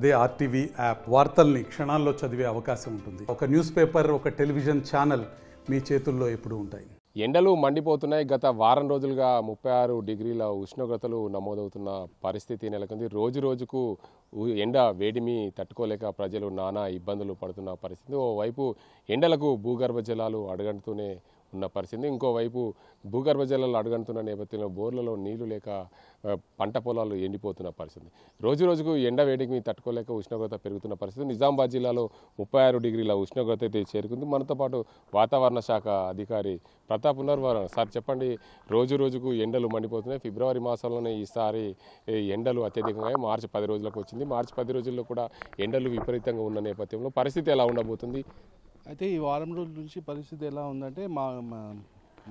అదే RTV app వార్తల్ని క్షణాల్లో చదివే అవకాశం ఉంటుంది. ఒక న్యూస్ పేపర్, ఒక టెలివిజన్ ఛానల్ మీ చేతుల్లో ఎప్పుడూ ఉంటాయి. ఎండలు మండిపోతున్నాయి. గత వారం రోజులుగా 36 డిగ్రీల ఉష్ణోగ్రతలు నమోదవుతున్న పరిస్థితి నెలకొంది. రోజు రోజుకు ఎండ వేడిమి తట్టుకోలేక ప్రజలు నానా ఇబ్బందులు పడుతున్న పరిస్థితి. ఓవైపు ఎండలకు భూగర్భ జలాలు అడుగంటుతూనే ఉన్న పరిస్థితి. ఇంకోవైపు భూగర్భ జలాలు అడుగంటున్న నేపథ్యంలో బోర్లలో నీళ్లు లేక పంట పొలాలు ఎండిపోతున్న పరిస్థితి. రోజు రోజుకు ఎండ వేడికి తట్టుకోలేక ఉష్ణోగ్రత పెరుగుతున్న పరిస్థితి. నిజామాబాద్ జిల్లాలో 36 డిగ్రీల ఉష్ణోగ్రత అయితే చేరుకుంది. మనతో పాటు వాతావరణ శాఖ అధికారి ప్రతాప్ ఉన్నారు. సార్ చెప్పండి, రోజు రోజుకు ఎండలు మండిపోతున్నాయి. ఫిబ్రవరి మాసంలోనే ఈసారి ఎండలు అత్యధికంగా మార్చి 10 రోజులకు వచ్చింది. మార్చి 10 రోజుల్లో కూడా ఎండలు విపరీతంగా ఉన్న నేపథ్యంలో పరిస్థితి ఎలా ఉండబోతుంది? అయితే ఈ వారం రోజుల నుంచి పరిస్థితి ఎలా ఉందంటే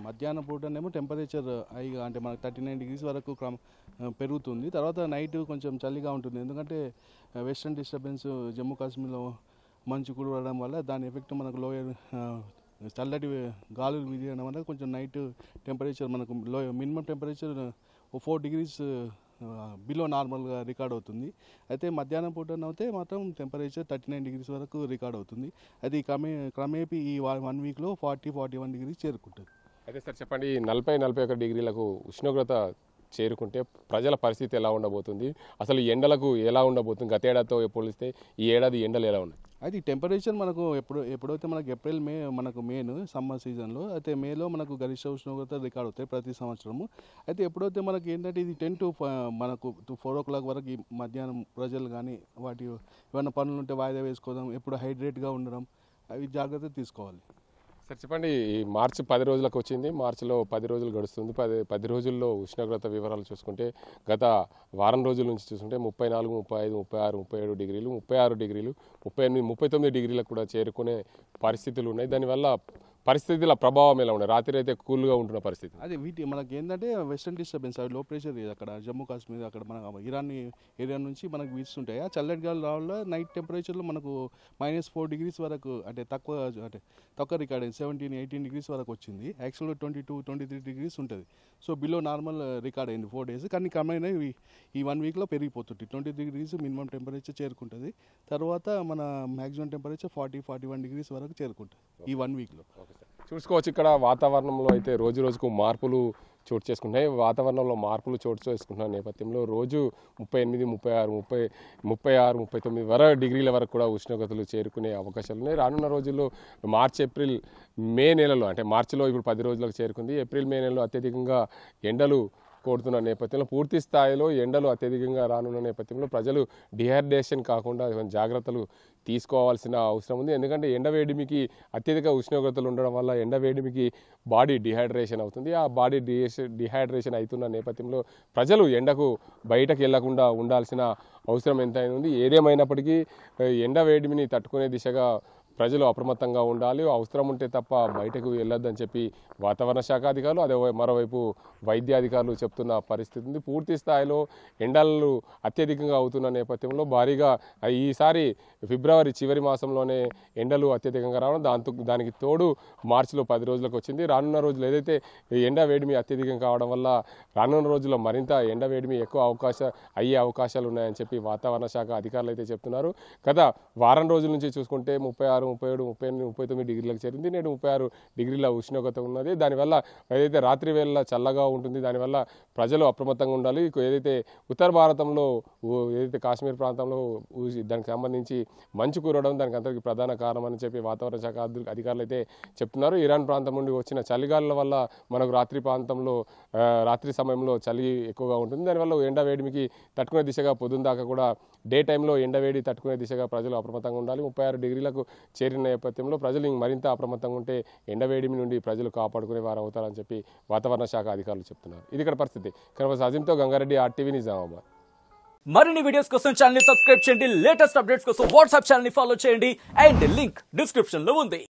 మధ్యాహ్నం పూటనేమో టెంపరేచర్ హైగా అంటే మనకు 39 డిగ్రీస్ వరకు పెరుగుతుంది. తర్వాత నైట్ కొంచెం చలిగా ఉంటుంది. ఎందుకంటే వెస్టర్న్ డిస్టర్బెన్స్ జమ్మూ కాశ్మీర్లో మంచు కురవడం వల్ల దాని ఎఫెక్ట్ మనకు లోయర్ చల్లటి గాలులు వీయడం వల్ల కొంచెం నైట్ టెంపరేచర్ మనకు మినిమం టెంపరేచర్ 4 డిగ్రీస్ బిలో నార్మల్గా రికార్డ్ అవుతుంది. అయితే మధ్యాహ్నం పూటనైతే మాత్రం టెంపరేచర్ 39 డిగ్రీస్ వరకు రికార్డ్ అవుతుంది. అది క్రమేపీ ఈ 1 వీక్లో 40-41 డిగ్రీస్ చేరుకుంటుంది. అయితే సార్ చెప్పండి, 40-41 డిగ్రీలకు ఉష్ణోగ్రత చేరుకుంటే ప్రజల పరిస్థితి ఎలా ఉండబోతుంది? అసలు ఎండలకు ఎలా ఉండబోతుంది? గత ఏడాదితో పోలిస్తే ఈ ఏడాది ఎండలు ఎలా ఉన్నాయి? అది టెంపరేచర్ మనకు ఎప్పుడైతే మనకు ఏప్రిల్ మే మనకు మేను సమ్మర్ సీజన్లో, అయితే మేలో మనకు గరిష్ట ఉష్ణోగ్రత రికార్డ్ అవుతాయి ప్రతి సంవత్సరము. అయితే ఎప్పుడైతే మనకి ఏంటంటే ఇది 10 to మనకు 4 o'clock వరకు ఈ మధ్యాహ్నం ప్రజలు కానీ వాటి ఏమైనా పనులు ఉంటే వాయిదా వేసుకోవడం, ఎప్పుడు హైడ్రేట్గా ఉండడం, అవి జాగ్రత్త తీసుకోవాలి. సార్ చెప్పండి, ఈ మార్చి 10 రోజులకు వచ్చింది. మార్చిలో 10 రోజులు గడుస్తుంది. 10 రోజుల్లో ఉష్ణోగ్రత వివరాలు చూసుకుంటే గత వారం రోజుల నుంచి చూసుకుంటే 34, 35, 36, 37 డిగ్రీలు, 36 డిగ్రీలు, 38, 39 డిగ్రీలకు కూడా చేరుకునే పరిస్థితులు ఉన్నాయి. దానివల్ల పరిస్థితుల ప్రభావం ఎలా ఉన్నాయి? రాత్రి అయితే కూల్గా ఉంటున్న పరిస్థితి. అదే మనకి ఏంటంటే వెస్టర్న్ డిస్టర్బెన్స్, అవి లో ప్రెషర్ అక్కడ జమ్మూ కాశ్మీర్ అక్కడ మన ఇరాన్ ఏరియా నుంచి మనకు వీస్తుంటాయి. ఆ చల్లటి గాలి రావడంలో నైట్ టెంపరేచర్లో మనకు -4 డిగ్రీస్ వరకు అంటే తక్కువ రికార్డ్ అయింది. 17-18 డిగ్రీస్ వరకు వచ్చింది. యాక్చువల్గా 22-23 డిగ్రీస్ ఉంటుంది. సో బిలో నార్మల్ రికార్డ్ అయింది 4 days. కానీ క్రమేణా ఈ 1 వీక్లో పెరిగిపోతుంది. 20 డిగ్రీస్ మినిమం టెంపరేచర్ చేరుకుంటుంది. తర్వాత మన మ్యాక్సిమం టెంపరేచర్ 40-41 డిగ్రీస్ వరకు చేరుకుంటుంది ఈ 1 వీక్లో. చూసుకోవచ్చు, ఇక్కడ వాతావరణంలో అయితే రోజు రోజుకు మార్పులు చోటు చేసుకుంటున్నాయి. వాతావరణంలో మార్పులు చోటు చేసుకుంటున్న నేపథ్యంలో రోజు 38, 36, 39 డిగ్రీల వరకు కూడా ఉష్ణోగ్రతలు చేరుకునే అవకాశాలు ఉన్నాయి. రానున్న రోజుల్లో మార్చి, ఏప్రిల్, మే నెలలో అంటే మార్చిలో ఇప్పుడు 10 రోజులకు చేరుకుంది. ఏప్రిల్, మే నెలలో అత్యధికంగా ఎండలు కొడుతున్న నేపథ్యంలో పూర్తి స్థాయిలో ఎండలు అత్యధికంగా రానున్న నేపథ్యంలో ప్రజలు డిహైడ్రేషన్ కాకుండా జాగ్రత్తలు తీసుకోవాల్సిన అవసరం ఉంది. ఎందుకంటే ఎండవేడిమికి అత్యధిక ఉష్ణోగ్రతలు ఉండడం వల్ల ఎండవేడిమికి బాడీ డిహైడ్రేషన్ అవుతుంది. ఆ బాడీ డిహైడ్రేషన్ అవుతున్న నేపథ్యంలో ప్రజలు ఎండకు బయటకు వెళ్లకుండా ఉండాల్సిన అవసరం ఎంతైనా ఉంది. ఏదేమైనప్పటికీ ఎండవేడిమిని తట్టుకునే దిశగా ప్రజలు అప్రమత్తంగా ఉండాలి. అవసరం ఉంటే తప్ప బయటకు వెళ్ళొద్దని చెప్పి వాతావరణ శాఖ అధికారులు, అదే మరోవైపు వైద్య అధికారులు చెప్తున్న పరిస్థితి ఉంది. పూర్తి స్థాయిలో ఎండలు అత్యధికంగా అవుతున్న నేపథ్యంలో భారీగా ఈసారి ఫిబ్రవరి చివరి మాసంలోనే ఎండలు అత్యధికంగా రావడం, దానికి తోడు మార్చిలో 10 రోజులకు వచ్చింది. రానున్న రోజులు ఏదైతే ఎండ వేడిమి అత్యధికం కావడం వల్ల రానున్న రోజుల్లో మరింత ఎండ వేడిమి ఎక్కువ అయ్యే అవకాశాలు ఉన్నాయని చెప్పి వాతావరణ శాఖ అధికారులు అయితే చెప్తున్నారు. గత వారం రోజుల నుంచి చూసుకుంటే 36, 37, 38, 39 డిగ్రీలకు చేరింది. నేడు 36 డిగ్రీల ఉష్ణోగ్రత ఉన్నది. దానివల్ల ఏదైతే రాత్రి వేళ చల్లగా ఉంటుంది, దానివల్ల ప్రజలు అప్రమత్తంగా ఉండాలి. ఏదైతే ఉత్తర భారతంలో ఏదైతే కాశ్మీర్ ప్రాంతంలో దానికి సంబంధించి మంచు కురవడం దానికి అంతటికి ప్రధాన కారణం అని చెప్పి వాతావరణ శాఖ అధికారులు అయితే చెప్తున్నారు. ఇరాన్ ప్రాంతం నుండి వచ్చిన చలిగాలుల వల్ల మనకు రాత్రి సమయంలో చలి ఎక్కువగా ఉంటుంది. దానివల్ల ఎండ వేడిమికి తట్టుకునే దిశగా పొద్దున్న దాకా కూడా డే టైంలో ఎండవేడి తట్టుకునే దిశగా ప్రజలు అప్రమత్తంగా ఉండాలి. 36 డిగ్రీలకు చేరిన నేపథ్యంలో ప్రజలు మరింత అప్రమత్తంగా ఉంటే ఎండవేడిమి నుండి ప్రజలు కాపాడుకునే వారు అవుతారని చెప్పి వాతావరణ శాఖ అధికారులు చెప్తున్నారు. ఇది ఇక్కడ పరిస్థితి. అజింతో గంగారెడ్డి, RTV నిజామాబాద్. మరిన్ని వీడియోస్ కోసం ఛానల్ ని సబ్స్క్రైబ్ చేయండి. లేటెస్ట్ అప్డేట్స్ కోసం వాట్సాప్ ఛానల్ ని ఫాలో చేయండి. అండ్ లింక్ డిస్క్రిప్షన్ లో ఉంది.